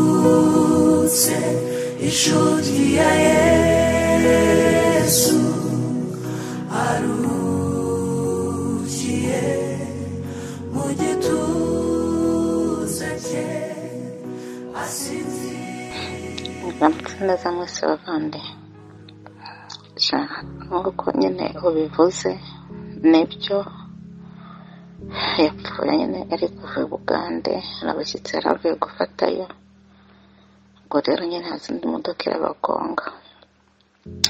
ararutse inshuti ya Yesu arukiye mu gituza cye asinzira. neza mwese bavande nk'uko nyine ubivuze nibyo yapfuye nyine ari kuva i Bugande n'abashyitsi yari avuye gufatayo, ubwo rero nyine haza indi modoka irabagonga,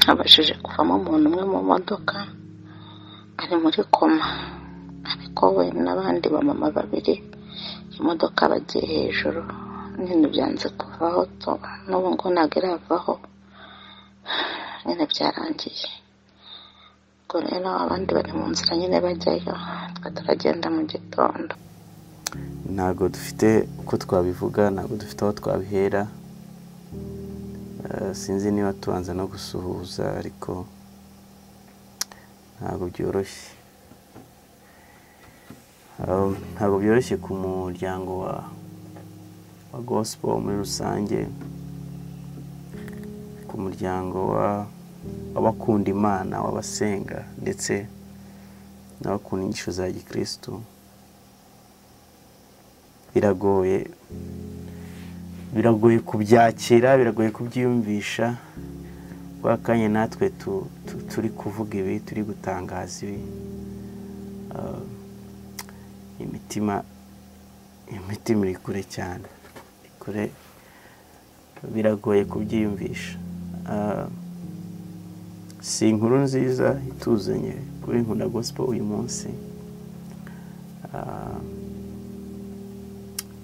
habashije kuvamo umuntu umwe mu modoka ari muri koma, ariko we n'abandi bamama babiri imodoka bagiye hejuru nyine byanze kuvaho, n'ubu ngo ntabwo iravaho nyine byarangiye. ubwo rero abandi bari mu nzira nyine bajyayo, twe turagenda mu gitondo. ntabwo dufite uko twabivuga, ntabwo dufite aho twabihera. Sinzi niba tubanza no gusuhuza, ariko ntabwo byoroshye. Ntabwo byoroshye ku muryango wa gospel muri rusange, ku muryango w'abakunda Imana, w'abasenga ndetse n'abakunda inyigisho za gikristo. biragoye kubyakira, biragoye kubyiyumvisha, kwa kanya natwe turi kuvuga ibi, turi gutangaza ibi, imitima iri kure cyane, kure, biragoye kubyiyumvisha. si inkuru nziza ituzanye kuri Nkunda Gospel uyu munsi.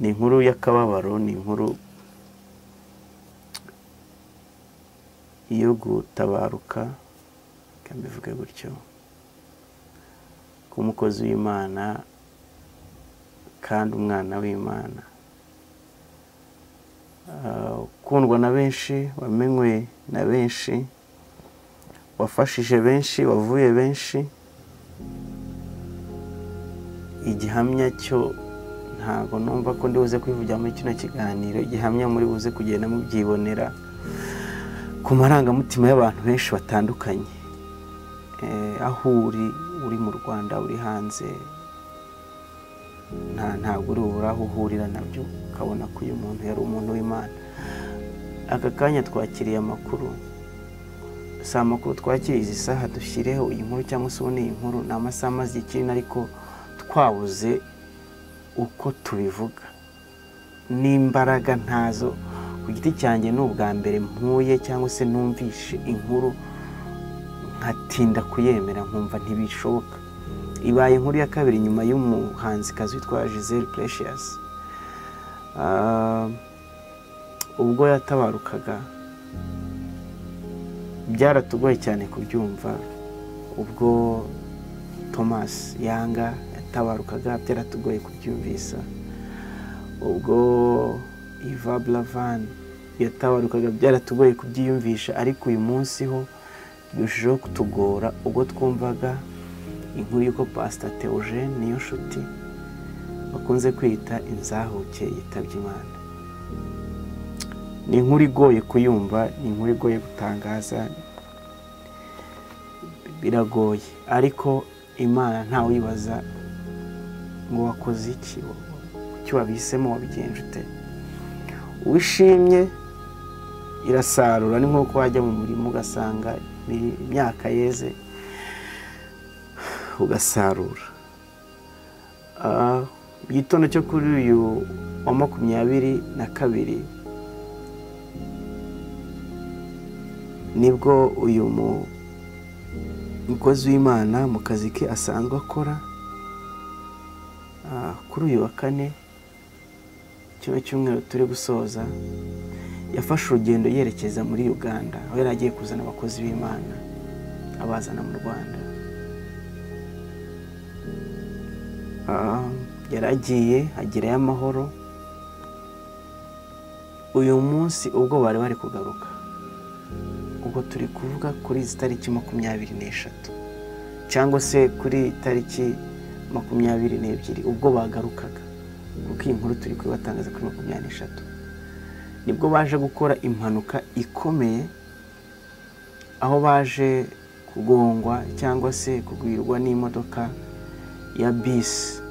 ni inkuru y'akababaro, ni inkuru yo gutabaruka, kambivuge gutyo, k'umukozi w'Imana kandi umwana w'Imana, ukundwa na benshi, wamenywe na benshi, wafashije benshi, wavuye benshi. igihamya cyo ntabwo numva ko ndi buze kwivugira muri kino kiganiro, igihamya muri buze kugenda mubyibonera ku marangamutima y'abantu benshi batandukanye. aho uri mu Rwanda, uri hanze, ntabwo uri bubura aho uhurira nabyo, ukabona ko uyu muntu yari umuntu w'Imana. aka kanya twakiriye amakuru, si amakuru twakiriye izi saha dushyireho iyi nkuru cyangwa se ubone iyi nkuru, ni amasaha amaze ikintu, ariko twabuze uko tubivuga, n'imbaraga ntazo. ku giti cyanjye ni ubwa mbere mpuye cyangwa se numvishe inkuru nkatinda kuyemera, nkumva ntibishoboka. ibaye inkuru ya kabiri nyuma y'umuhanzikazi witwa Giselle Precious. ubwo yatabarukaga byaratugoye cyane kubyumva. ubwo Thomas Yanga yatabarukaga byaratugoye kubyumvisa. ubwo Iva Blavan yatabarukaga byaratugoye kubyiyumvisha, ariko uyu munsi ho birushijeho kutugora ubwo twumvaga inkuru y'uko Pastor Theogene Niyonshuti bakunze kwita inzahuke yitabye Imana. ni inkuru igoye kuyumva, ni inkuru igoye gutangaza, biragoye, ariko Imana ntawe wibaza ngo wakoze iki, icyo wabihisemo wabigenje ute. uwishimye irasarura, ni nk'uko wajya mu murimo ugasanga imyaka yeze ugasarura. igitondo cyo kuri uyu wa 22 nibwo uyu mukozi w'Imana mu kazi ke asanzwe akora, kuri uyu wa 4 kino cyumweru turi gusoza, yafashe urugendo yerekeza muri Uganda, aho yari agiye kuzana abakozi b'Imana abazana mu Rwanda. yaragiye agerayo amahoro. uyu munsi ubwo bari kugaruka, ubwo turi kuvuga kuri izi tariki 23 cyangwa se kuri tariki 22 ubwo bagarukaga, kuko iyi nkuru turi kubatangaza kuri 23 nibwo baje gukora impanuka ikomeye aho baje kugongwa cyangwa se kugwirwa n'imodoka ya bisi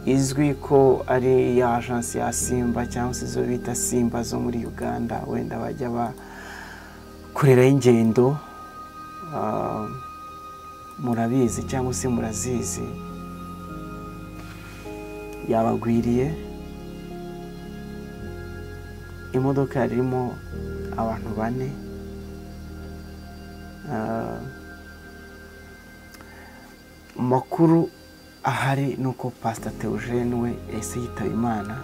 izwi ko ari ya agence ya Simba cyangwa se zo bita Simba zo muri Uganda wenda bajya bakorera ingendo murabizi cyangwa se murazizi yabagwiriye imodoka yarimo abantu 4 makuru ahari nuko Pastor Theogene we ese yitaba Imana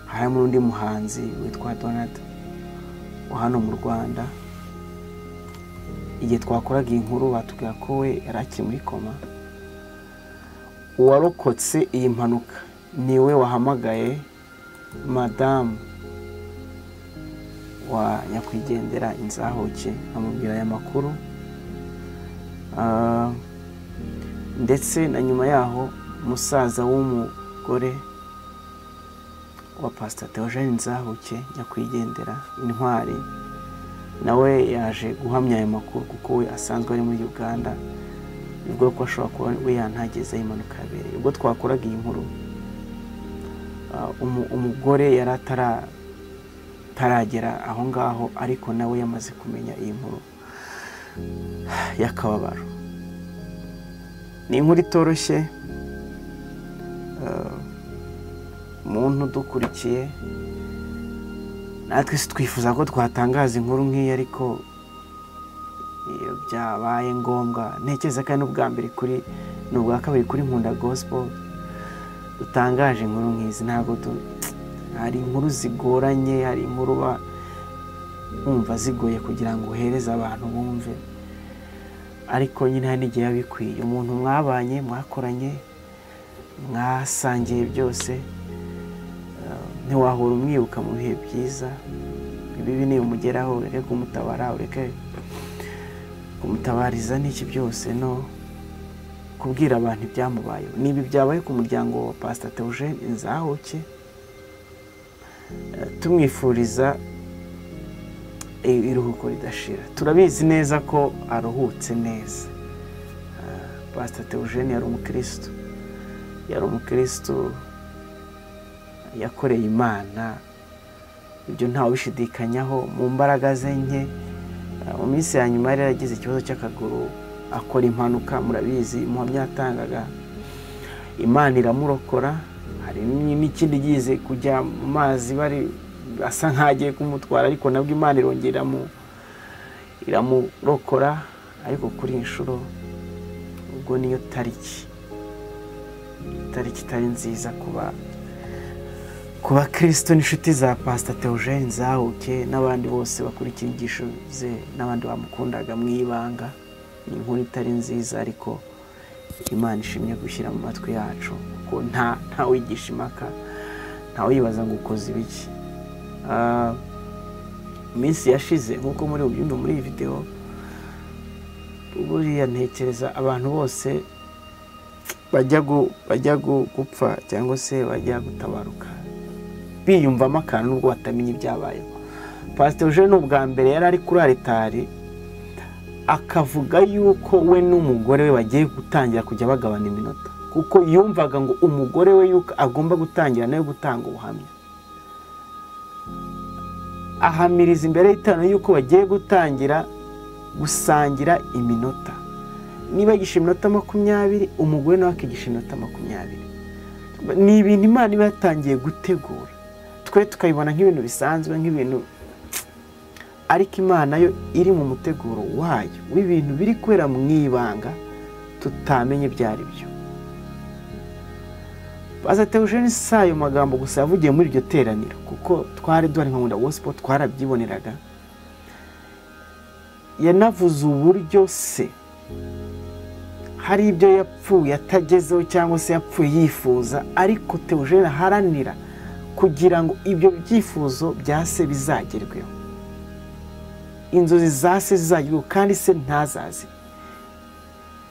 harimo undi muhanzi witwa Donald hano mu Rwanda igihe twakoraga inkuru batubwira ko we yaraki muri koma uwarokotse iyi mpanuka niwe wahamagaye Madame wa nyakwigendera Inzahuke amubwira aya makuru ndetse na nyuma yaho musaza w'umugore wa Pastor Theogene Inzahuke nyakwigendera Intwari nawe yaje guhamya aya makuru kuko we asanzwe ari muri Uganda bivuga ko ashobora kuba we yantageze impanuka yabereye ubwo twakoraga iyi nkuru umugore yari taragera aho ngaho ariko nawe yamaze kumenya iyi nkuru yakababaro ni inkuru itoroshye umuntu dukurikiye natwe twifuza ko twatangaza inkuru nk'iyi ariko iyo byabaye ngombwa ntekereza kandi n'ubwa mbere kuri n'ubwa kabiri kuri Nkunda Gospel dutangaje inkuru nk'izi ntabwo hari inkuru zigoranye hari inkuru bumva zigoye kugira ngo uhereze abantu bumve ariko nyine hari n'igihe bikwiye umuntu mwabanye mwakoranye mwasangiye byose ntiwahora umwibuka mu bihe byiza ibibi ni umugeraho ureke kumutabara ureke kumutabariza n'iki byose no kubwira abantu ibyamubayeho nibi byabaye ku muryango wa Pastor Theogene Inzahuke tumwifuriza iruhuko ridashira turabizi neza ko aruhutse neza Pastor Theogene yari umukristo yakoreye Imana ibyo ntawe bishidikanyaho mu mbaraga ze nke mu minsi ya nyuma yari yagize ikibazo cy'akaguru akora impanuka murabizi muhamya yatangaga Imana iramurokora hari n'ikindi gize kujya mu mazi bari asa nkagiye kumutwara ariko nabwo Imana irongera iramurokora ariko kuri inshuro ubwo niyo tariki itari nziza kuba Kristo n'inshuti za Pastor Theogene Inzahuke n'abandi bose bakurikira inyigisho ze n'abandi bamukundaga mwibanga ni inkuru itari nziza ariko Imana ishimye gushyira mu matwi yacu ko nta wigisha impaka nta wibaza ngo ukoze ibiki iminsi yashize nkuko muri ubyumva muri iyi video buriya ntekereza abantu bose bajya gupfa cyangwa se bajya gutabaruka biyumvamo akantu nubwo batamenye ibyabayeho Pastor Theogene ubwa mbere yari ari kuri altari akavuga yuko we n'umugore we bagiye gutangira kujya bagabana iminota kuko yumvaga ngo umugore we yuko agomba gutangira nayo gutanga ubuhamya ahamiriza imbere y'itano yuko bagiye gutangira gusangira iminota niba yigisha iminota 20 umugore nawe akigisha iminota 20 ni ibintu Imana iba yatangiye gutegura twe tukayibona nk'ibintu bisanzwe nk'ibintu ariko Imana yo iri mu muteguro wayo w'ibintu biri kwera mu ibanga tutamenye byari byo Pastor Theogene sayo magambo gusa yavugiye muri iryo teraniro kuko twari duhari nka Nkunda Gospel twarabyiboneraga yanavuze uburyo se hari ibyo yapfuye atagezeho cyangwa se yapfuye yifuza ariko Theogene haranira kugira ngo ibyo byifuzo byase bizagerweho inzozi zase zizagerweho kandi se ntazazi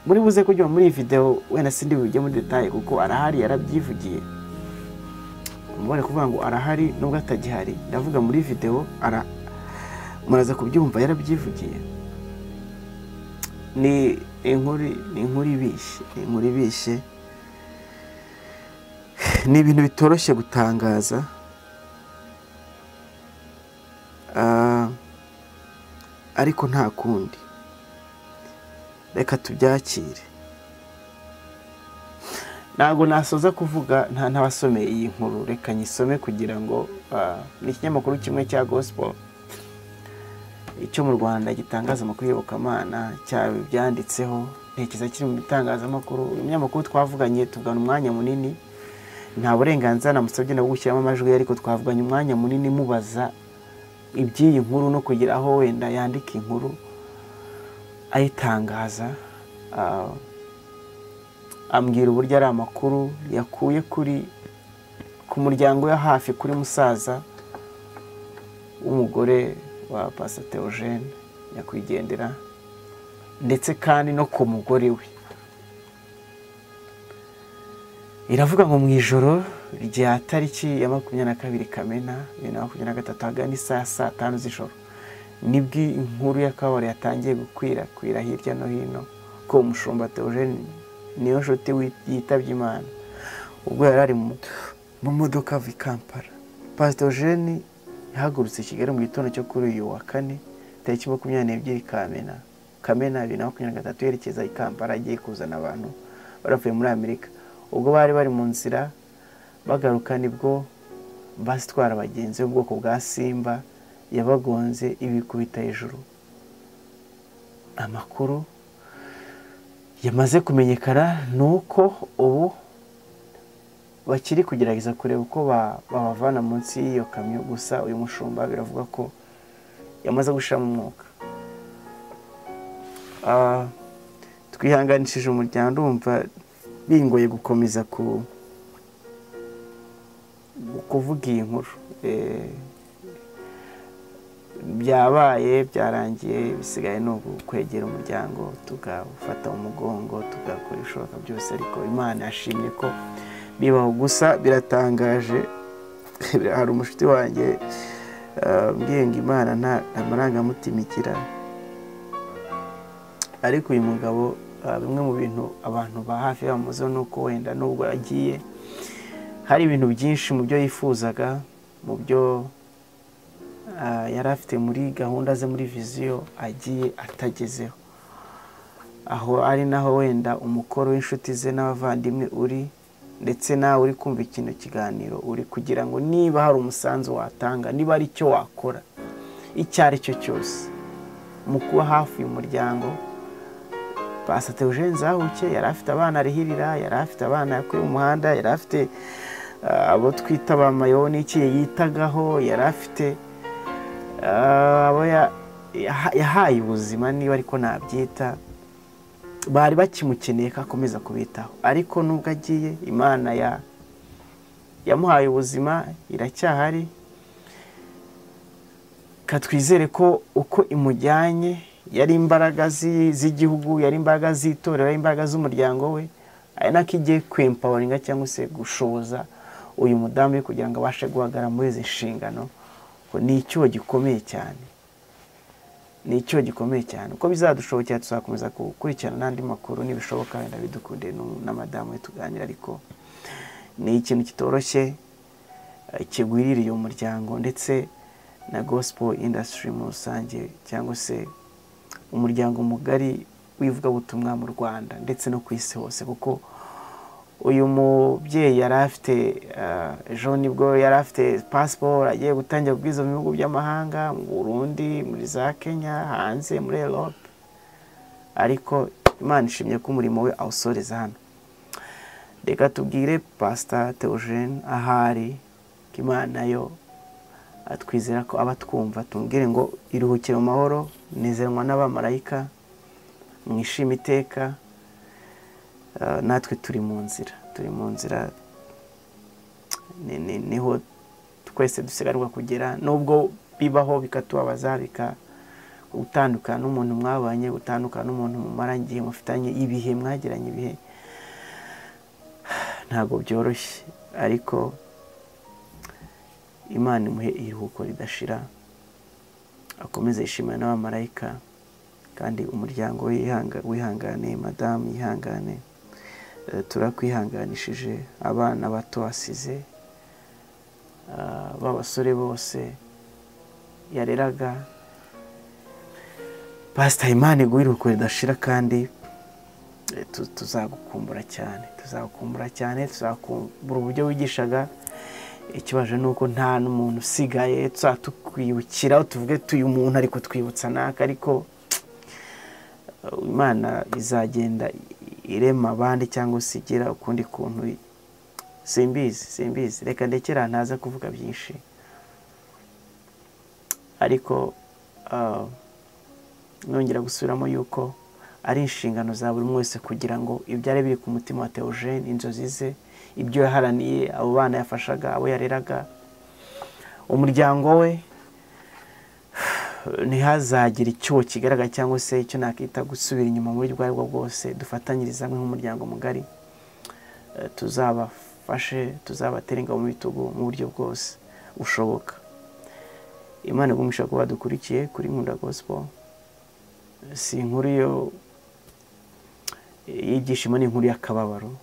muri buze kujya muri video wenda sindi bujye muri detail kuko arahari yarabyivugiye mubone kuvuga ngo arahari nubwo atagihari ndavuga muri video muraza kubyumva yarabyivugiye ni inkuru ibishye ni ibintu bitoroshye gutangaza ariko nta kundi reka tubyakire ntabwo nasoza kuvuga ntabasomeye iyi nkuru reka nyisome kugira ngo ni ikinyamakuru kimwe cya gospel icyo mu Rwanda gitangaza amakuru y'Iyobokamana byanditseho ntekereza kiri mu bitangazamakuru ibinyamakuru twavuganye tugana umwanya munini nta burenganzira namusabye no gushyiramo amajwi ariko twavuganye umwanya munini mubaza iby'iyi nkuru no kugira aho wenda yandika inkuru ayitangaza ambwira uburyo ari amakuru yakuye ku muryango ya hafi kuri musaza w'umugore wa Pastor Theogene nyakwigendera ndetse kandi no ku mugore we iravuga ngo mu ijoro rya tariki ya 22 Kamena 2023 hagana saa 5 z'ijoro nibwo inkuru y'akabari yatangiye gukwirakwira hirya no hino ko umushumba Theogene niyo nshuti yitabye Imana ubwo yari ari mu modoka ava i Kampala. Pastor Theogene yahagurutse Kigali mu gitondo cyo kuri uyu wa kane tariki 22 Kamena 2023 yerekeza i Kampala agiye kuzana abantu baravuye muri Amerika. Ubwo bari mu nzira bagaruka nibwo basitwara abagenzi b'ubwoko bwa Simba yabagonze ibikubita hejuru. Amakuru yamaze kumenyekana nuko ubu bakiri kugerageza kureba uko babavana munsi y'iyo kamyo gusa uyu mushumba biravuga ko yamaze gushira mu mwuka. Twihanganishije umuryango ndumva bingoye gukomeza kuvuga iyi nkuru byabaye byarangiye bisigaye no kwegera umuryango tugafata umugongo tugakora ibishoboka byose ariko Imana yashimye ko bibaho gusa biratangaje. Hari umushuti wanjye mbyenga Imana nta marangamutima igira ariko uyu mugabo bimwe mu bintu abantu ba hafi bamuze nuko wenda nubwo agiye hari ibintu byinshi mu byo yifuzaga mu byo yari afite muri gahunda ze muri viziyo agiye atagezeho aho ari naho wenda umukoro w'inshuti ze n'abavandimwe uri ndetse nawe uri kumva ikintu kiganiro uri kugira ngo niba hari umusanzu watanga niba ari cyo wakora icyo ari cyo cyose mu kuba hafi y'umuryango. Pastor Theogene Nzahuke yari afite abana arihirira yari afite abana yakuye mu muhanda yari afite abo twita ba mayoni iki yitagaho yari afite abo yahaye ubuzima niba ariko nabyita bari bakimukeneye ko akomeza kubitaho ariko nubwo agiye Imana yamuhaye ubuzima iracyahari katwizere ko uko imujyanye yari imbaraga z'igihugu yari imbaraga z'itorero imbaraga z'umuryango we ari nako igiye kwempoweringa cyangwa se gushoboza uyu mudamu kugira ngo abashe guhagarara muri izi nshingano. Ni icyuho gikomeye cyane uko bizadushobokera tuzakomeza gukurikirana n'andi makuru n'ibishoboka wenda bidukunde na madamu we tuganira ariko ni ikintu kitoroshye kigwiririye umuryango ndetse na gospel industry mu rusange cyangwa se umuryango mugari w'ivugabutumwa mu Rwanda ndetse no ku isi hose kuko uyu mubyeyi yari afite ejo nibwo yari afite passport agiye gutangira kubwiza mu bihugu by'amahanga mu Burundi muri za Kenya hanze muri Europe ariko Imana ishimye ko umurimo we awusoreza hano. Reka tubwire Pastor Theogene ahari Imana yo atwizera ko abatwumva tumbwire ngo iruhukire mu mahoro nizerwa n'abamarayika mwishime iteka. Natwe turi mu nzira niho twese dusigarwa kugera nubwo bibaho bikatubabaza utandukana n'umuntu mwabanye, utandukana n'umuntu mumaranye igihe, mufitanye ibihe, mwagiranye ibihe, ntabwo byoroshye, ariko Imana imuhe iruhuko ridashira, akomeze yishimane n'abamarayika, kandi umuryango we wihangane, madamu yihangane, turakwihanganishije, abana bato asize, b'abasore bose yareraga. Pastor, Imana iguhe iruhuko ridashira, kandi tuzagukumbura cyane, tuzakumbura uburyo wigishaga. Ikibaje nuko nta n'umuntu usigaye tukwibukira, tuvuge tuyu muntu ariko twibutsa naka, ariko Imana izagenda irema abandi cyangwa sigira ukundi kuntu, simbizi, reka ndekera ntaza kuvuga byinshi, ariko nongera gusubiramo yuko ari inshingano za buri wese kugira ngo ibyari biri ku mutima wa Theogene, inzozi ze, ibyo yaharaniye, abo bana yafashaga, abo yareraga, umuryango we, ntihazagire icyuho kigaragara cyangwa se icyo nakita gusubira inyuma muri bwo aribwo bwose. Dufatanyirize hamwe nk'umuryango mugari, tuzabafashe, tuzabatera ingabo mu bitugu mu buryo bwose bushoboka. Imana igumisha kuba dukurikiye kuri Nkunda Gospel. Si inkuru y'ibyishimo, ni inkuru y'akababaro.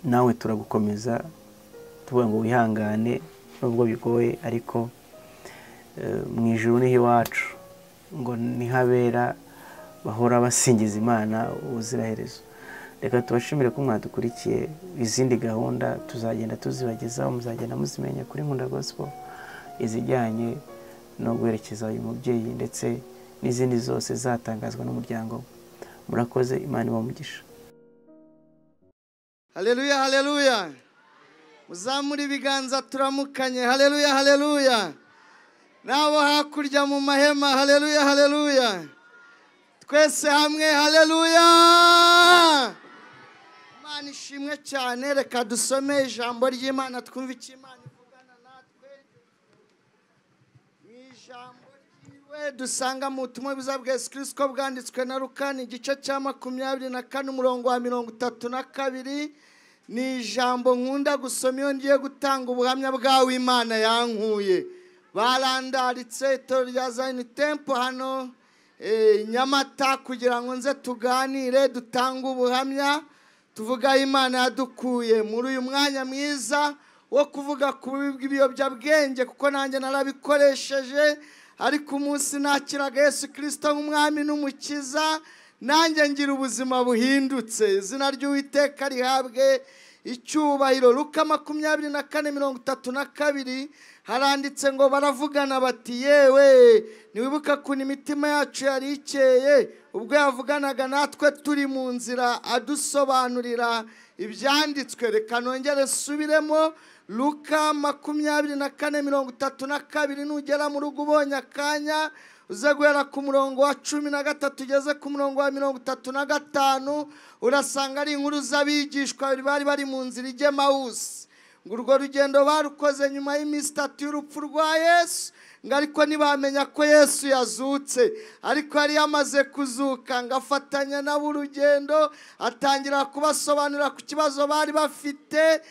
Nawe turagukomeza tuvuga ngo wihangane nubwo bigoye, ariko mu ijuru niho iwacu, ngo nihabera bahora basingiza Imana ubuziraherezo. Reka tubashimire ko mwadukurikiye. Izindi gahunda tuzagenda tuzibagezaho, muzagenda muzimenya kuri Nkunda Gospel, izijyanye no guherekeza uyu mubyeyi ndetse n'izindi zose zatangazwa n'umuryango. Murakoze, Imana ibamugisha. Haleluya, haleluya. Muzamura ibiganza turamukanye. Haleluya, haleluya. Nabo hakurya mu mahema. Haleluya, haleluya. Twese hamwe. Haleluya. Imana ishimwe cyane. Reka dusome ijambo ry'Imana, twumve icyo Imana ivugana natwe. Ijambo ryiwe dusanga mu butumwa bwiza bwa Yesu Kristo bwanditswe na Luka, igice cya 24 umurongo wa 32. Ni ijambo nkunda gusoma iyo ngiye gutanga ubuhamya bwawe Imana yankuye. Barandaritse itorero rya Zion Temple hano Nyamata kugira ngo nze tuganire, dutanga ubuhamya, tuvuga Imana yadukuye muri uyu mwanya mwiza wo kuvuga ku bibi bw'ibiyobyabwenge, kuko nanjye narabikoresheje, ariko umunsi nakiraga Yesu Kristo nk'umwami n'umukiza, nanjye ngira ubuzima buhindutse. Izina ry'Uwiteka rihabwe icyubahiro. Luka 24:32 haranditse ngo baravugana bati, yewe niwibuka kuntu imitima yacu yari ikeye ubwo yavuganaga natwe turi mu nzira adusobanurira ibyanditswe. Reka nongere subiremo. Luka 24:32. Nugera mu rugo ubonye akanya uze guhera ku murongo wa 13 ugeze ku murongo wa 35, urasanga ari inkuru z'abigishwa bari mu nzira ijya Emawusi. Ngo urwo rugendo barukoze nyuma y'iminsi 3 y'urupfu rwa Yesu, ngo ariko ntibamenya ko Yesu yazutse. Ariko yari yamaze kuzuka, ngo afatanya nabo urugendo, atangira kubasobanurira ku kibazo bari bafite.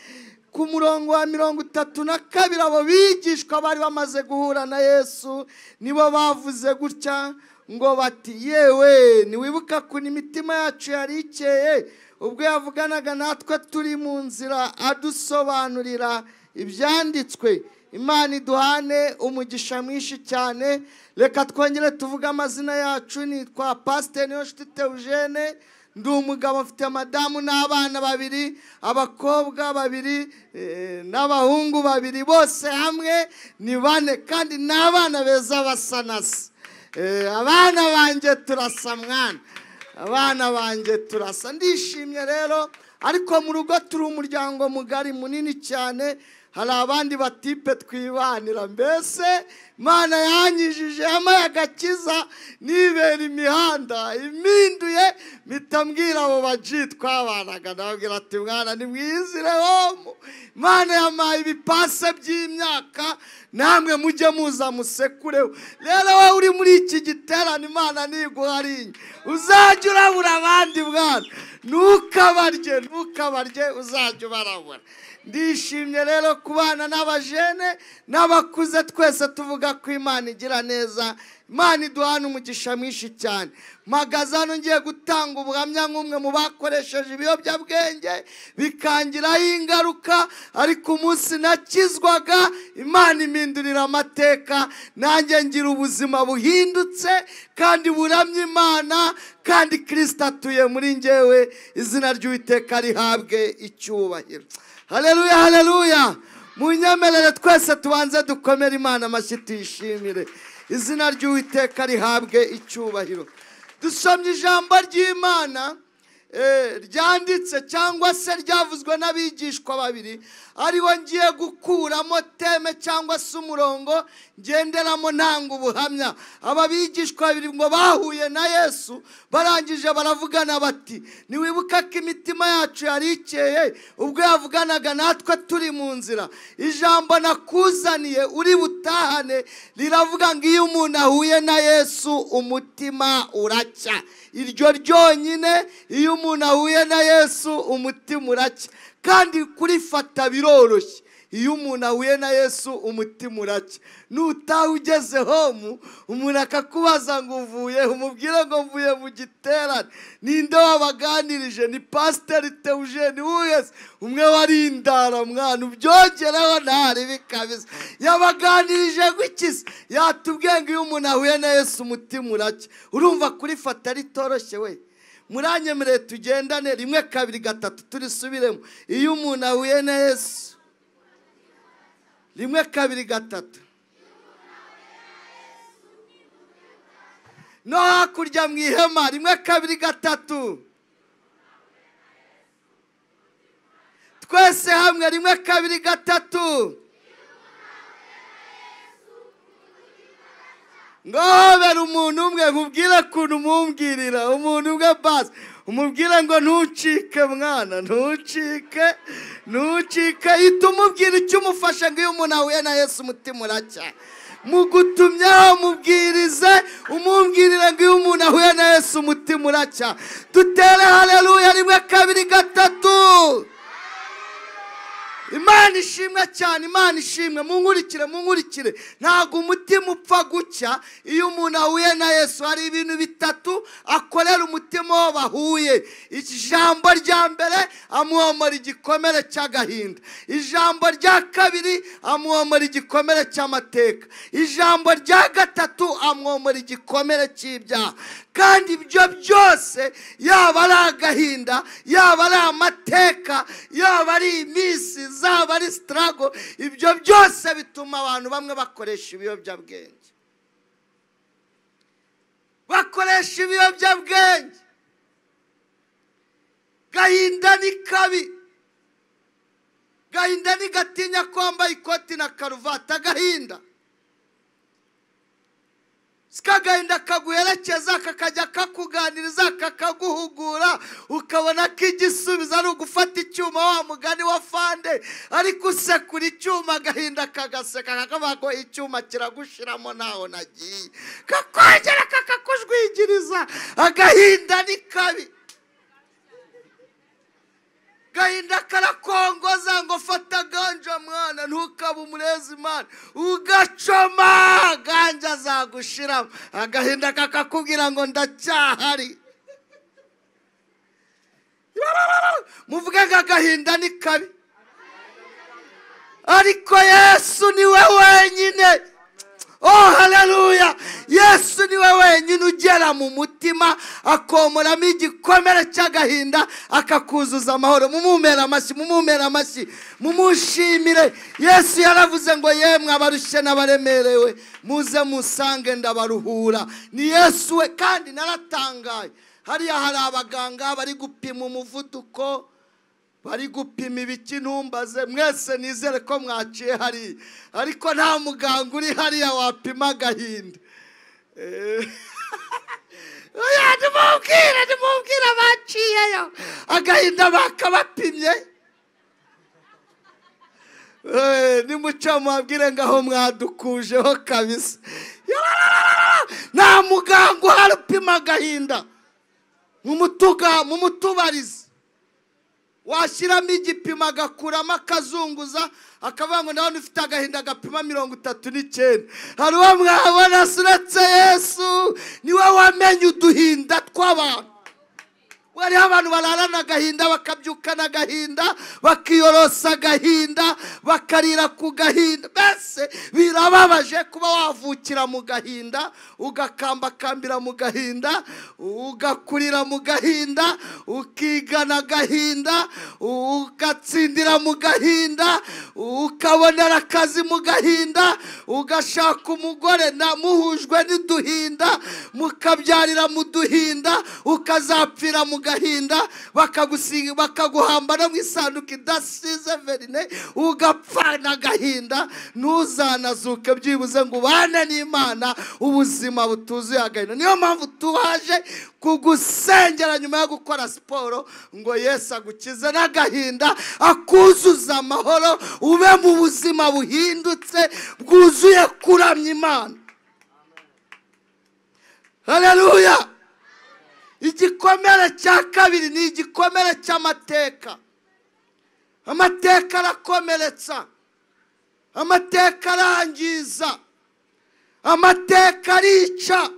Ku murongo wa 32 abo bigishwa bari bamaze guhura na Yesu, nibo bavuze gutya ngo bati, yewe niwibuka kuntu imitima yacu yari ikeye ubwo yavuganaga natwe turi mu nzira adusobanurira ibyanditswe. Imana iduhane umugisha mwinshi cyane. Reka twongere tuvuge amazina yacu. Nitwa Pastor Niyonshuti Theogene. Ndi umugabo, mfite madamu n'abana 2, abakobwa 2 n'abahungu 2, bose hamwe ni 4, kandi n'abana beza basa nasa. Abana banjye turasa mwana, abana banjye turasa. Ndishimye rero, ariko mu rugo turi umuryango mugari munini cyane. hari abandi batipe twibanira. Mbese Imana yanyijije yamaye agakiza nibera imihanda impinduye, mpita mbwira abo baji twabanaga, ndababwira ati mwana nimwizire homu, Imana yamaye ibipase by'imyaka, namwe mujye muza musekureho. Rero wowe uri muri iki giterane Imana niguhariye, uzajya urabura abandi mwana, ntukabarye uzajya ubarabura. Ndishimye rero kubana n'abajene n'abakuze, twese tuvuga ko Imana igira neza, Imana iduhana umugisha mwinshi cyane. Mpagaze hano ngiye gutanga ubuhamya nk'umwe mu bakoresheje ibiyobyabwenge bikangiraho ingaruka, ariko umunsi nakizwaga Imana impindurira amateka, nanjye ngira ubuzima buhindutse kandi buramye Imana, kandi Kristo atuye muri njyewe. Izina ry'Uwiteka rihabwe icyubahiro. Haleluya, haleluya. Munyemerere twese tubanze dukomere Imana amashyi tuyishimire. Izina ry'Uwiteka rihabwe icyubahiro. Dusomye ijambo ry'Imana ryanditse cyangwa se ryavuzwe n'abigishwa babiri, ariho ngiye gukuramo teme cyangwa se umurongo ngenderamo ntanga ubuhamya. Aba bigishwa babiri ngo bahuye na Yesu, barangije baravugana bati, niwibuka ko imitima yacu yari ikeye ubwo yavuganaga natwe turi mu nzira. Ijambo nakuzaniye uri butahane riravuga ngo iyo umuntu ahuye na Yesu umutima uracya. Iryo ryonyine, iyo umuntu ahuye na Yesu umutima uracya, kandi kurifata biroroshye. Iyo umuntu ahuye na Yesu umutima uracya. Nutaha ugeze homu umuntu akakubaza ngo uvuye, umubwire ngo mvuye mu giterane. Ninde wabaganirije? Ni Pasiteri Theogene Uwese, umwe wari indara mwana, ubyongereho ntari bikabisa. Yabaganirije gukisa, yatubwiye ngo iyo umuntu ahuye na Yesu umutima uracya. Urumva kurifata ritoroshye we? Muranyemereye tugendane 1 2 3 turisubiremo. Iyo umuntu ahuye na Yesu 1 2 3. No hakurya mu ihema 1 2 3. Twese hamwe 1 2 3. Ngobera umuntu umwe nkubwire kuntu mumbwirira, umuntu umwe basi umubwire ngo ntucike mwana, ntucike. Itumubwira icyo umufasha ngo iyo umuntu ahuye na Yesu umutima uracya. Mugutumyeho mubwirize umumbwirire ngo iyo umuntu ahuye na Yesu umutima uracya. Dutere haleluya 1 2 3. Imana ishimwe cyane, Imana ishimwe. Munkurikire. Ntago umutima upfa gucya iyo umuntu ahuye na Yesu. Hari ibintu bitatu akorera umutima wo bahuye. Ijambo rya mbere amuhomora igikomere cy'agahinda. Ijambo rya kabiri amuhomora igikomere cy'amateka. Ijambo rya gatatu amuhomora igikomere cy'ibyaha. Kandi ibyo byose, yaba ari agahinda, yaba ari amateka, yaba ari iminsi, zaba ari struggle, ibyo byose bituma abantu bamwe bakoresha ibiyobyabwenge. Gahinda ni kabi. Gahinda ni gatinya kwambaye ikoti na karuvati. Agahinda sikagahinda kaguherekeza, kakajya kakuganiriza, kakaguhugura, ukabona ko igisubizo ari ugufata icyuma wa mugani wa Fande, ariko usekura icyuma agahinda kagaseka kakavuga ngo icyuma kiragushiramo naho nagiye, kakongera kakakujwigiriza. Agahinda ni kabi. Gahinda karakongoza ngo fata ganja mwana, ntukaba umurezi Imana, ugacoma ganja zagushiramo. Agahinda kakakubwira ngo ndacyahari. Muvuge ngo agahinda ni kabi, ariko Yesu niwe wenyine. Oh haleluya. Yesu niwe wenyine ugera mu mutima akomoramo igikomere cy'agahinda akakuzuza amahoro. Mumumera amashyi, mumushimire. Yesu yaravuze ngo yemwe abarushye n'abaremerewe muze musange ndabaruhura. Ni Yesu we. Kandi naratangaye, hariya hari abaganga bari gupima umuvuduko, bari gupima ibiki ntumbaze mwese nizere ko mwaciye hariya ariko nta muganga uri hariya wapima agahinda nimubwire baciyeyo agahinda bakabapimye nimuca mubabwire ngaho mwadukujeho kabisa nta muganga uhari upima agahinda mu mutubarize washyiramo igipimo agakuramo akazunguza akavuga ngo nawe ufite agahinda gapima 39 hari uwo mwabona uretse Yesu niwe wamenye uduhinda tw'abantu hariho abantu bararana agahinda bakabyukana agahinda bakiyorosa agahinda bakarira ku gahinda mbese birababaje kuba wavukira mu gahinda ugakambakambira mu gahinda ugakurira mu gahinda ukigana agahinda ugatsindira mu gahinda ukabonera akazi mu gahinda ugashaka umugore muhujwe n'iduhinda mukabyarira mu duhinda ukazapfira mu gahinda bakaguhamba no mu isanduku idasize verine ugapfana agahinda ntuzanazuke byibuze ngo ubane n'Imana ubuzima butuzuye agahinda niyo mpamvu tuhaje kugusengera nyuma yo gukora siporo ngo Yesu agukize n'agahinda akuzuza amahoro ube mu buzima buhindutse bwuzuye kuramya Imana. Haleluya. Igikomere cya kabiri ni igikomere cy'amateka. Amateka arakomeretsa, amateka arangiza, amateka arica.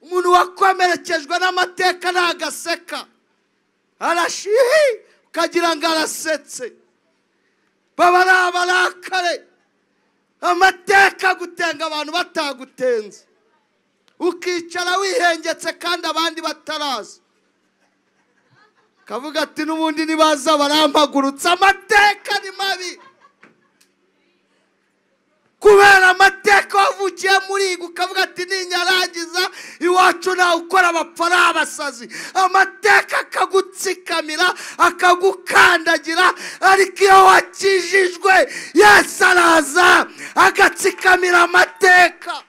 Umuntu wakomerekejwe n'amateka ntagaseka, arashihi ukagira ngo arasetse, baba ari abarakare. Amateka gutenga abantu batagutenze, ukicara wihengetse kandi abandi bataraza, kavuga ati n'ubundi nibaza barampagurutsa. Amateka ni mabi, kubera amateka wavukiye muri ukavuga ati ninyarangiza iwacu nawe ukora abapfara abasazi. Amateka akagutsikamira akagukandagira, ariko iyo wakijijwe Yesu araza agatsikamira amateka.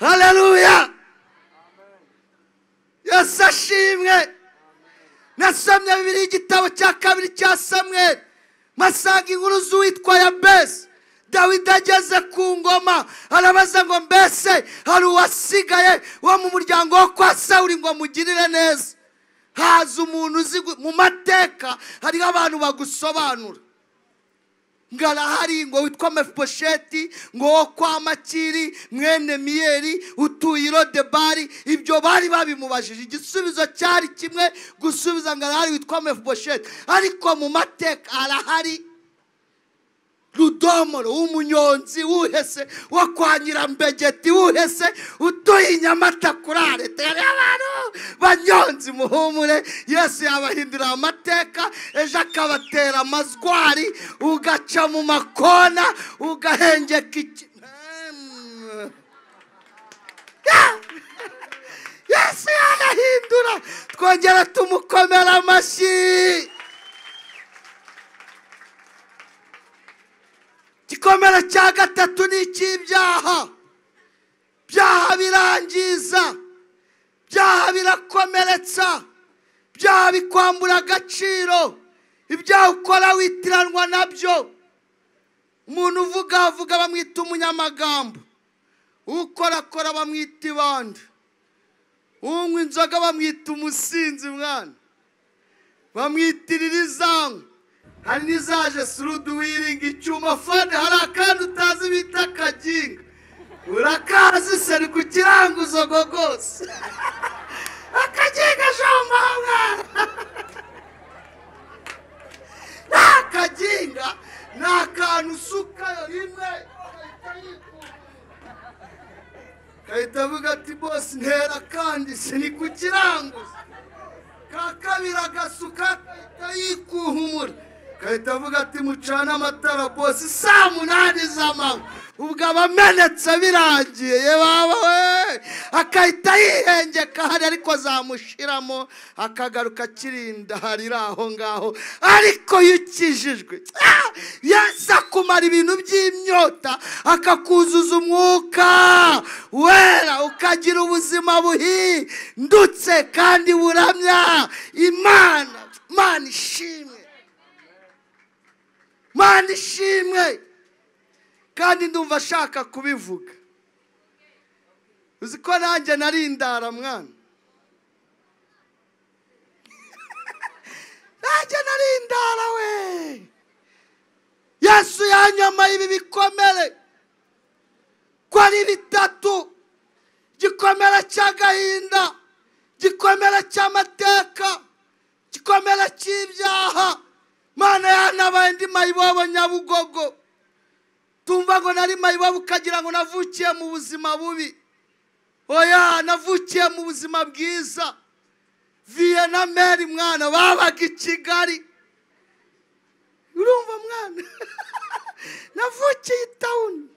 Haleluya. Yesu ashimwe. Nasomye Bibiliya igitabo cya kabiri cya Samweli, masanga inkuru z'uwitwa Yabesi. Dawidi ageze ku ngoma arabaza ngo mbese hari uwasigaye wo mu muryango wo kwa Sawuli ngo mugirire neza. Haza umuntu uzi mu mateka, hariho abantu bagusobanura. Ngarahari ngo witwa Mefibosheti, ngo wo kwa Makiri mwene Miyeri utuye Lodebari. Ibyo bari babimubajije, igisubizo cyari kimwe, gusubiza ngarahari witwa Mefibosheti. Ariko mu mateka arahari Rudomoro w'umunyonzi wuhese wo kwa Nyirambegeti wuhese utuye i Nyamata kurare. Tere abantu banyonzi muhumure, Yesu yabahindura amateka. Ejo akabatera amazwari, ugaca mu makona ugahengeka iki. Yesu yarahindura, twongera tumukomera amashyi. Igikomere cya gatatu ni icy'ibyaha. Byaha birangiza, byaha birakomeretsa, byaha bikwambura agaciro, ibyaha ukora witiranwa nabyo. Umuntu uvuga bamwita umunyamagambo, ukorakora bamwita ibandi, unywa inzoga bamwita umusinzi mwana, bamwitirira izango. Hari nizaje surudu wiringa icyuma fane, hari akandi utazi bita akaginga. Urakazi seri ku kiranguzo gogose. Akaginga jomba mwana. Akaginga ni akantu usukayo rimwe kahita avuga ati bosi ntera kandi seri ku kiranguzo. Kakabiri agasuka kahita yikuhumura, kahita avuga ati mucana amatara bosi saa 8 z'amanywa. ubwo abamenetse birangiye baba we akahita yihengeka hari ariko zamushiramo akagaruka akirinda hari aho ngaho ariko yukijijwe Yesu akumara ibintu by'imyota akakuzuza umwuka wera ukagira ubuzima buhindutse kandi buramya Imana. Mana ishimwe, Mana ishimwe. Kandi ndumva ashaka kubivuga. Uzi ko nanjye nari indara mwana. Nanjye nari indara we. Yesu yanyamaye ibi bikomere ko ari bitatu: gikomere cy'agahinda, gikomere cy'amateka, gikomere cy'ibyaha. Mana yanabaye ndi mayibobo Nyabugogo. Tumva ngo nari mayibobo ukagira ngo navukiye mu buzima bubi. Oya, navukiye mu buzima bwiza. Viye na Mary mwana babaga i Kigali. Urumva mwana? Navukiye i town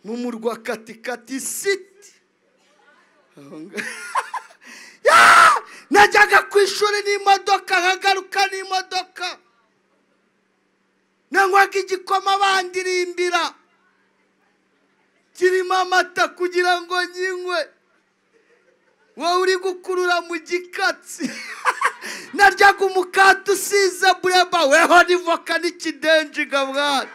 mu murwa katikati city. Najyaga ku ishuri n'imodoka nkagaruka n'imodoka. Nanywaga igikoma bandirimbira kirimo amata kugira ngo nyinywe. Wowe uri gukurura mu gikatsi. Naryaga umukati usize bureba weho n'ivoka n'ikidenji gabwana.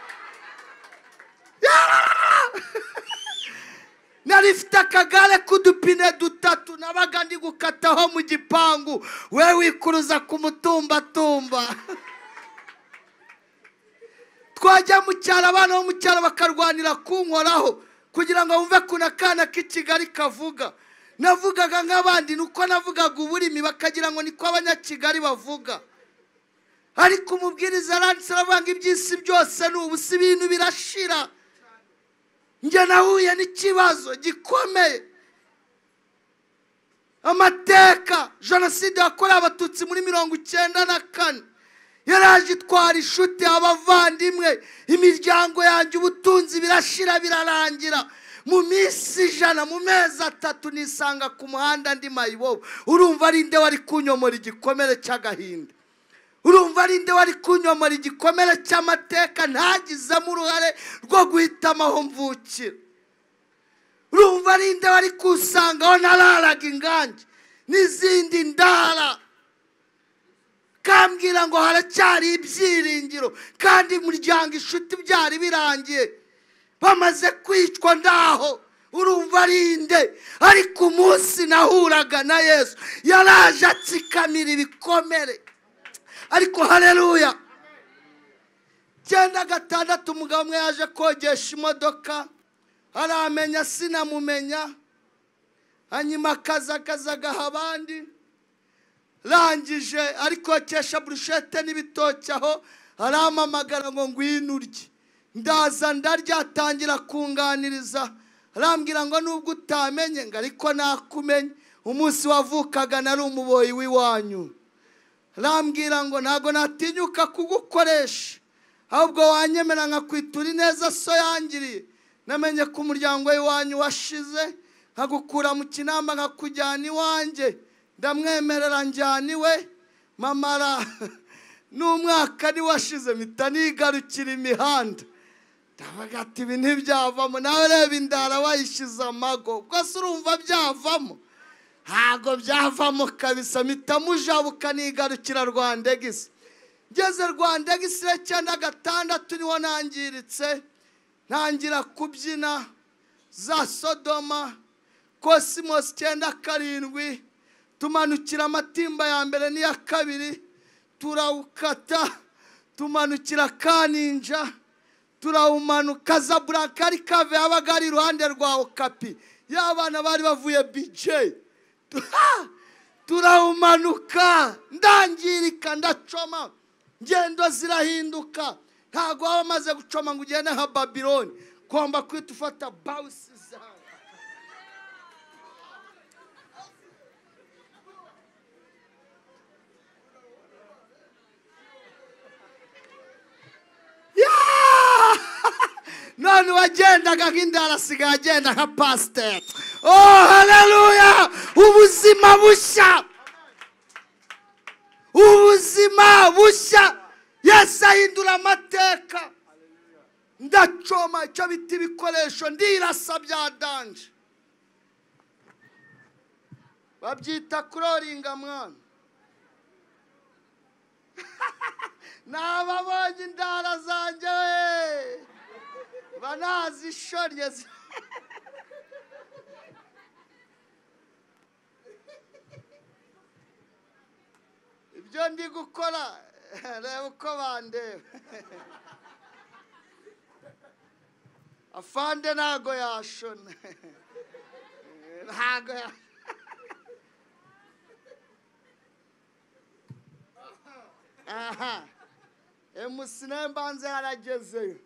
Narifite akagare k'udupine dutatu nabaga ndi gukataho mu gipangu wewe wikuruza ku mutumbatumba. Twajya mu cyaro abana bo mu cyaro bakarwanira kunkoraho kugira ngo bumve kuna akana k'i Kigali kavuga. Navugaga nk'abandi nuko navugaga uburimi bakagira ngo niko abanyakigali bavuga. Ariko umubwiriza aranditse aravuga ngo iby'isi byose ni ubusa, ibintu birashira. Njye nahuye n'ikibazo gikomeye. Amateka jenoside yakorewe abatutsi muri 1994 yaraje itwara inshuti abavandimwe, imiryango yanjye ubutunzi birashira birarangira. Mu minsi 100 mu mezi 3 nisanga ku muhanda ndi mayibobo. Urumva ari nde wari kunyomora igikomere cy'agahinda? Urumva ari nde wari kunyomora igikomere cy'amateka ntagizemo uruhare rwo guhitamo aho mvukira? Urumva ari nde wari kusangaho nararaga ingange n'izindi ndara kambwira ngo haracyari ibyiringiro kandi umuryango inshuti byari birangiye bamaze kwicwa ndaho? Urumva ari nde? Ariko umunsi nahuraga na Yesu yaraje atsikamira ibikomere. Ariko haleluya. 96 umugabo umwe yaje kogesha imodoka aramenya sinamumenya, hanyuma akazagaha abandi. Rangije ariko kesha brushete n'ibitoki aho aramamagara ngo ngwino urye. Ndaza ndarya atangira kunganiriza arambwira ngo nubwo utamenye ngo ariko nakumenye umunsi wavukaga nari umuboyi w'iwanyu. Arambwira ngo ntago natinyuka kugukoresha ahubwo wanyemera nkakwitura neza so yangiriye. Namenye ku muryango w'iwanyu washize nkagukura mu kinamba nkakujyana iwanjye. Ndamwemerera njyaniwe mamara n'umwaka ni washize mpita nigarukira imihanda. Ndavuga ati ibi ntibyavamo. Nawe reba indara wayishize amago bwose urumva byavamo? Ntago byavamo kabisa. Mpita mujabuka nigarukira Rwandegisi. Ngeze Rwandegisi 96 niho nangiritse. Ntangira kubyina za Sodoma Cosmos 97. Tumanukira amatimba ya mbere n'iya kabiri turawukata, tumanukira Kaninja turawumanuka Zabranka ari kave yabaga ari iruhande rwa Okapi y'abana bari bavuye BJ. Turawumanuka ndangirika ndacoma ngendo zirahinduka. Ntago bamaze gucoma ngo ugende nka Babiloni komba kwitufata bawusi zawe. John wagendaga nk'indara asigaye agenda nka pasiteri. Oh haleluya, ubuzima bushya, ubuzima bushya. Yesu ahindura amateka. Ndacoma icyo bita ibikoresho, ndirasa bya danje, babyita kuroringa mwana. Nababonye indara zanjye we banazishorye. Ibyo ndi gukora reba uko bandeba. Afande ntago yashona, ntago yashona. Aha, emusine mbanze yaragezeyo.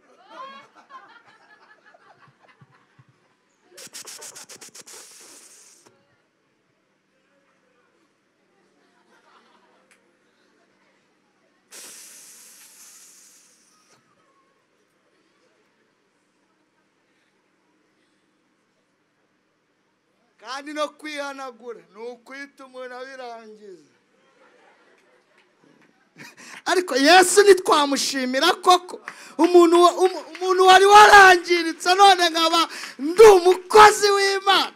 Kandi no kwihanagura ni ukwita umuntu abirangiza. Ariko Yesu nitwamushimira koko, umuntu wari warangiritse none nkaba ndi umukozi w'Imana.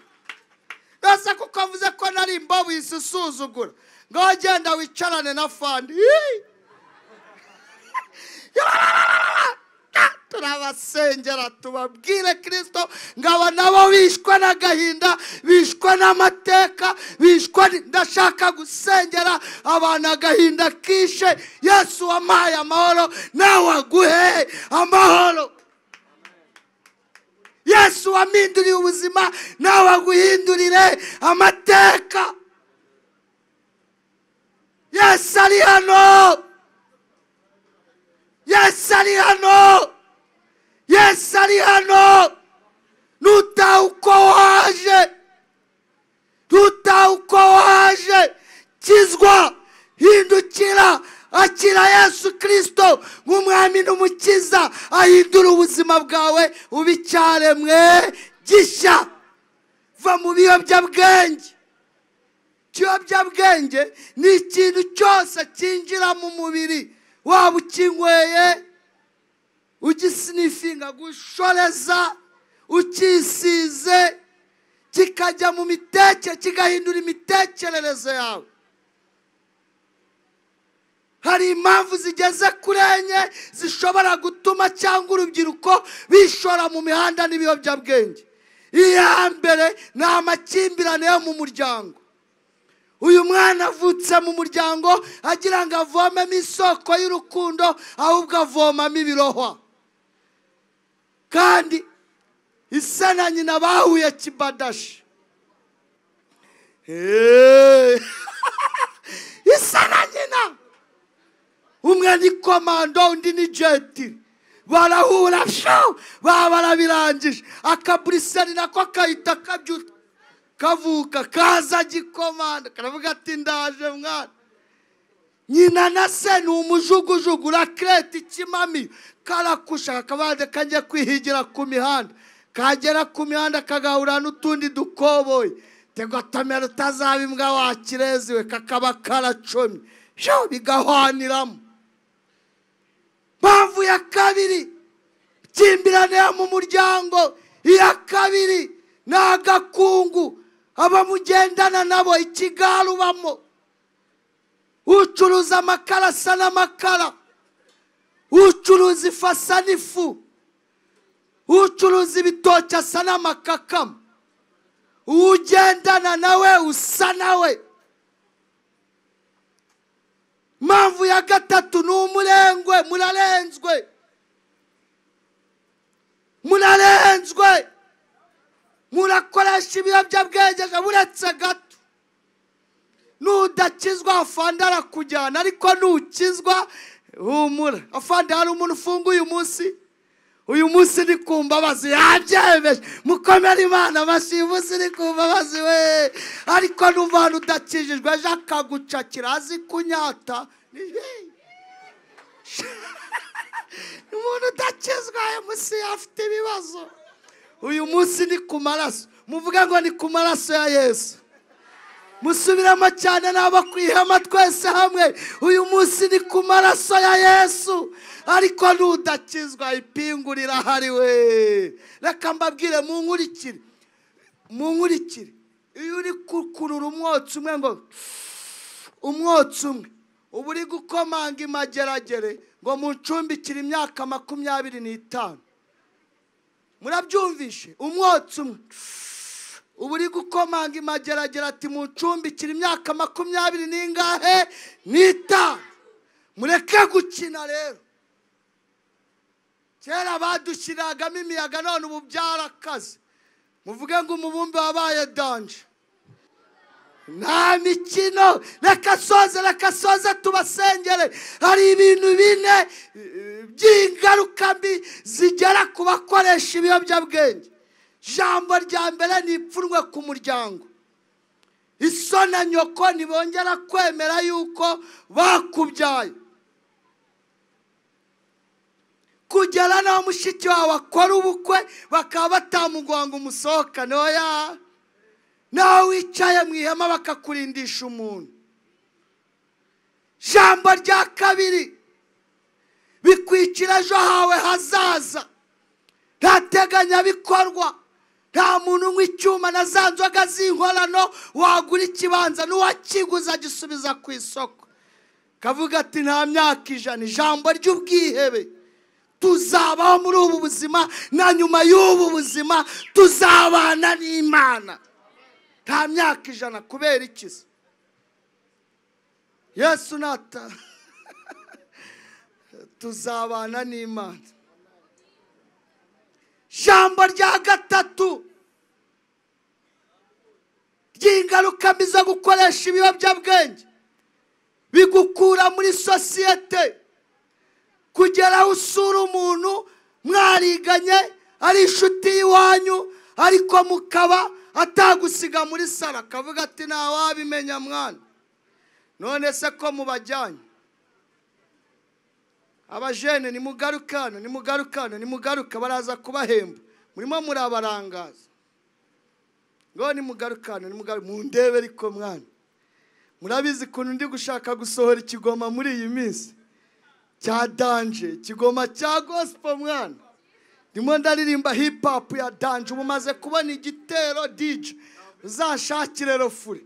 Nasa kuko avuze ko nari imbabu isusuzugura, ngo genda wicarane na fandi. Turabasengera tubabwire Kristo ngaba nabo bishwe n'agahinda, bishwe n'amateka, bishwe. Ndashaka gusengera abantu agahinda kishe. Yesu wampaye amahoro, nawe aguhe amahoro. Yesu waminduriye ubuzima, nawe aguhindurire amateka. Yesu ari hano, Yesu ari hano, Yesu ari hano. Nutaha uko waje, nutaha uko waje. Kizwa, hindukira, akira Yesu Kristo nk'umwami n'umukiza. Ahindura ubuzima bwawe ubicyaremwe gishya. Va mu biyobyabwenge. Ikiyobyabwenge ni ikintu cyose cyinjira mu mubiri, waba ukinyweye, ugisinifinga, gushoreza, ukisize, kikajya mu kigahindura imitekerereze yawe. Hari impamvu zigeze kuri enye zishobora gutuma cyangwa urubyiruko bishora mu mihanda n'ibiyobyabwenge. Iya mbere ni amakimbirane yo mu muryango. Uyu mwana avutse mu muryango agira ngo avomemo isoko y'urukundo, ahubwo avomamo ibirohwa. Kandi ise na nyina bahuye kibadashi. Ise na nyina, umwe ni komando undi ni jeti. Barahura baba barabirangije. Akaburiseri nako kahita kabyuka kavuka kaza gikomanda, karavuga ati ndaje mwana. Nyina na se ni umujugujugu, rakreti kimami, karakusha kakabande kajya kwihigira ku mihanda. Kagera ku mihanda kagahura n'utundi dukoboye. Tegotomera utazaba imbwa wakireziwe, kakaba karacomye. Bigahwaniramo. Mpamvu ya kabiri, kimbirane mu muryango. Iya kabiri ni agakungu, abamugendana nabo ikigare ubamo. Ucuruza amakara asa n'amakara, ucuruza ifu asa n'ifu, ucuruza ibitoki asa n'amakakama, ugendana nawe usa nawe. Mpamvu ya gatatu ni umurengwe. Murarenzwe, murarenzwe, murakoresha ibiyobyabwenge. Buretse gato, nudakizwa afande arakujyana, ariko nukizwa humura. Afande, hari umuntu ufunguye uyu munsi ni ku mbabazi, yabyemeje. Mukomere Imana amashyi, uyu munsi ni ku mbabazi we. Ariko numva ahantu udakijijwe ejo akagucakira, azi kunyata. umuntu udakizwa munsi afite ibibazo. Uyu munsi ni ku maraso, muvuga ngo ni ku maraso ya Yesu. Musubiramo cyane n'abo kwihama twese hamwe, uyu munsi ni ku maraso ya Yesu. Ariko n'udakizwa ipingurira hari we. Reka mbabwire munkurikire, munkurikire. Iyo uri kukurura umwotsi umwe ngo umwotsi umwe, ubu uri gukomanga imageragere ngo muncumbikire imyaka 25. Murabyumvishe? Umwotsi umwe ubu uri gukomanga imageragere ati muncumbikire imyaka 25. Mureke gukina rero. Kera badushyiragamo imiyaga, none ubu byarakaze. Muvuge ngo umubumbe wabaye danje. Nta mikino. Reka soze tubasengere. Hari ibintu bine by'ingaruka mbi zigera ku bakoresha ibiyobyabwenge. Jambo rya mbere ni ipfunwe ku muryango. Iso na nyoko ntibongera kwemera yuko bakubyaye. Kugera naho mushiki wawe akora ubukwe bakaba batamuguha ngo umusohokane. Oya, nawe wicaye mu ihema bakakurindisha umuntu. Jambo rya kabiri, bikwicira ejo hawe hazaza. Ntateganya bikorwa. Nta muntu unywa icyuma na za nzoga z'inkorano wagura ikibanza n'uwakiguza gisubiza ku isoko. Kavuga ati nta myaka 100. Ijambo ry'ubwihebe. Tuzabaho muri ubu buzima na nyuma y'ubu buzima tuzabana n'Imana. Nta myaka 100 kubera ikiza. Yesu nata tuzabana n'Imana. Jambo rya gatatu ry'ingaruka mbi zo gukoresha ibiyobyabwenge, bigukura muri sosiyete. Kugera usura umuntu mwariganye ari inshuti y'iwanyu, ariko mukaba atagusiga muri sara. Kavuga ati nta wabimenya mwana. None se ko mubajyanye? Abajene nimugarukana baraza kubahemba. Murimo murabarangaza. Ngo nimugarukana mundebe ariko mwana. Murabizi kuntu ndi gushaka gusohora ikigoma muri iyi minsi cya danje, ikigoma cya gospel mwana. Ndimo ndaririmba hip hop ya danje. Mumaze kubona igitero DJ uzashakire rofure,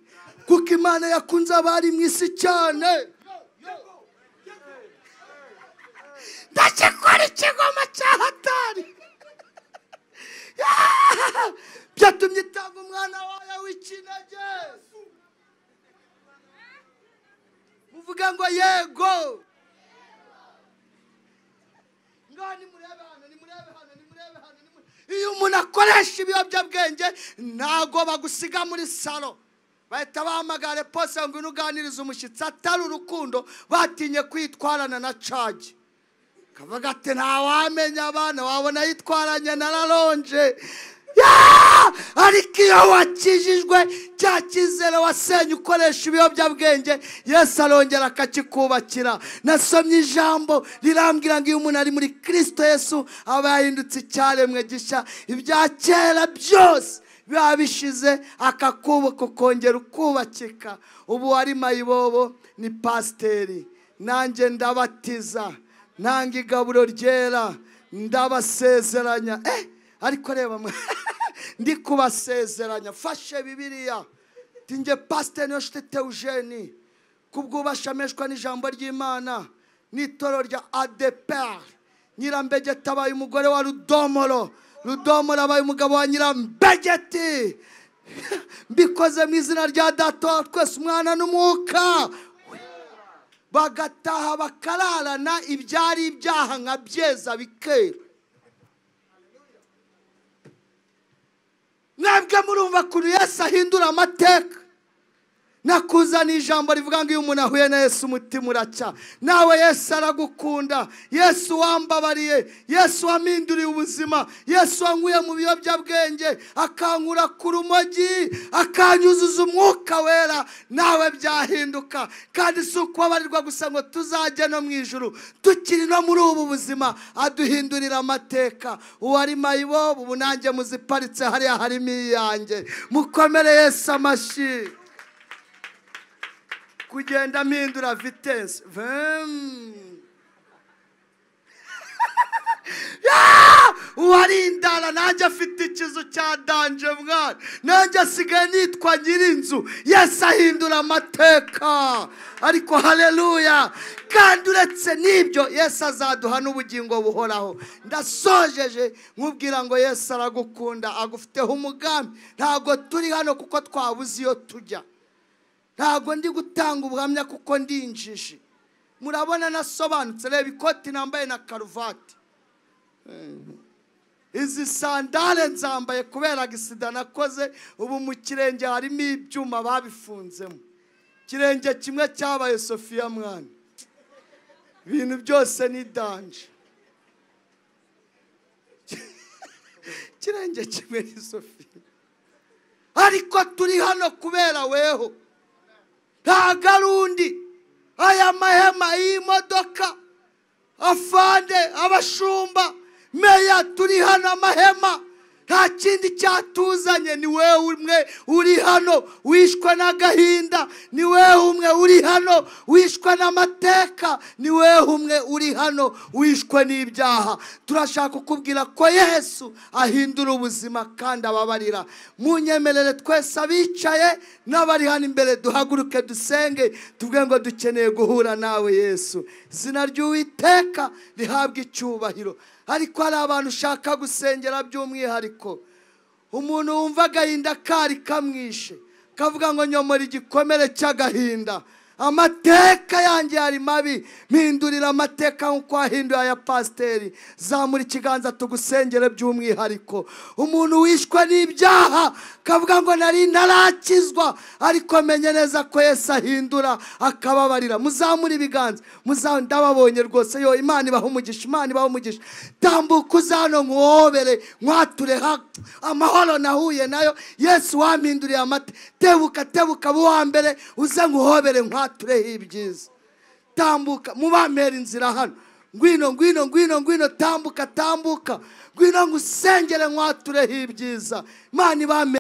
kuko Imana yakunze abari mu isi cyane. Ndakikora ikigoma cya hatari. Byatumye itanga umwana wawe w'ikinege. Muvuga ngo yego. Iyo umuntu akoresha ibiyobyabwenge ntago bagusiga muri salo. Bahita bahamagara pose ngo unuganirize umushyitsi. Atari urukundo, batinye kwitwarana na cage. Kavuga ati nta wamenya abana wabona yitwaranye na Laronje. Ariko iyo wakijijwe cya cyizere wasenye ukoresha ibiyobyabwenge, Yesu arongera akakikubakira. Nasomye ijambo rirambwira ngo iyo umuntu ari muri Kristo Yesu aba yahindutse icyaremwe gishya. Ibya kera byose biba bishize, akakubaka ukongera ukubakika. Ubu wari mayibobo ni pasiteri, nanjye ndabatiza, nanga igaburo ryera, ndabasezeranya. Ariko reba ndi kubasezeranya. Fashe Bibiliya. Tinge pasiteri Niyoshite Theogene, kubw'ubashameshwa n'ijambo ry'Imana n'itoro rya ADEPR. Nyirambegeti abaye umugore wa Rudomoro. Rudomoro abaye umugabo wa Nyirambegeti. Mbikoze mu izina rya Data twese Umwana n'Umwuka. Bagataha bakararana ibyari ibyaha nka byeza bikera. Mwebwe murumva kuri Yesu ahindura amateka. nakuzaniye ijambo rivuga ngo iyo umuntu ahuye na Yesu umutima uracya. Nawe Yesu aragukunda, Yesu wambabariye, Yesu waminduriye ubuzima, Yesu wankuye mu biyobyabwenge akankura ku rumogi akanyuzuza umwuka wera, nawe byahinduka. Kandi si ukubabarirwa gusa ngo tuzajye no mu ijuru, tukiri no muri ubu buzima aduhindurira amateka. Uwari mayibobo ubu nanjye muziparitse hariya harimo iyanjye. Mukomere Yesu amashyi. Kugenda mpindura vitesse. Uwari indara nanjye afite ikizu cya danje mwana, nanjye asigaye nitwa nyirinzu. Yesu ahindura amateka. Ariko haleluya. Kandi uretse n'ibyo Yesu azaduha n'ubugingo buhoraho. Ndasojeje nkubwira ngo Yesu aragukunda, agufiteho umugambi. Ntabwo turi hano kuko twabuze iyo tujya, ntabwo ndi gutanga ubuhamya kuko ndi injiji. Murabona nasobanutse, reba ikoti nambaye na karuvati. Izi sandale nzambaye kubera gisida nakoze, ubu mu kirenge harimo ibyuma babifunzemo. Kirenge kimwe cyabaye Sofia mwana. Ibintu byose ni danje. Kirenge kimwe ni Sofia. Ariko turi hano kubera weho. Nta garundi. Aya mahema y'imodoka, afande, abashumba, meya, turi hano amahema. Nta kindi cyatuzanye, ni wewe umwe uri hano wishwe n'agahinda, ni wewe umwe uri hano wishwe n'amateka, ni wewe umwe uri hano wishwe n'ibyaha. Turashaka kukubwira ko Yesu ahindura ubuzima kandi ababarira. Munyemerere twese abicaye n'abari hano imbere duhaguruke dusenge, tuvuge ngo dukeneye guhura nawe Yesu. Izina ry'Uwiteka rihabwa icyubahiro. Ariko hari abantu ushaka gusengera by'umwihariko. Umuntu wumva agahinda kari kamwishe, kavuga ngo nyomora igikomere cy'agahinda. Amateka yanjye yari mabi, mpindurira amateka nk'uko wahinduye aya pasiteri. Zamura ikiganza tugusengere by'umwihariko. Umuntu wishwe n'ibyaha kavuga ngo nari ntarakizwa, ariko menye neza ko Yesu ahindura akababarira. Muzamura ibiganza, ndababonye rwose. Yo, Imana ibaha umugisha, Imana ibaha umugisha. Tambuka uzano nkuhobere, nkwature amahoro nahuye nayo. Yesu wampinduriye amateka. Tebuka buwa mbere uze nkuhobere nkatureho ibyiza. Tambuka mubamera inzira hano. Ngwino tambuka. Ngwino ngusengere nkatureho ibyiza. Imana ibamere.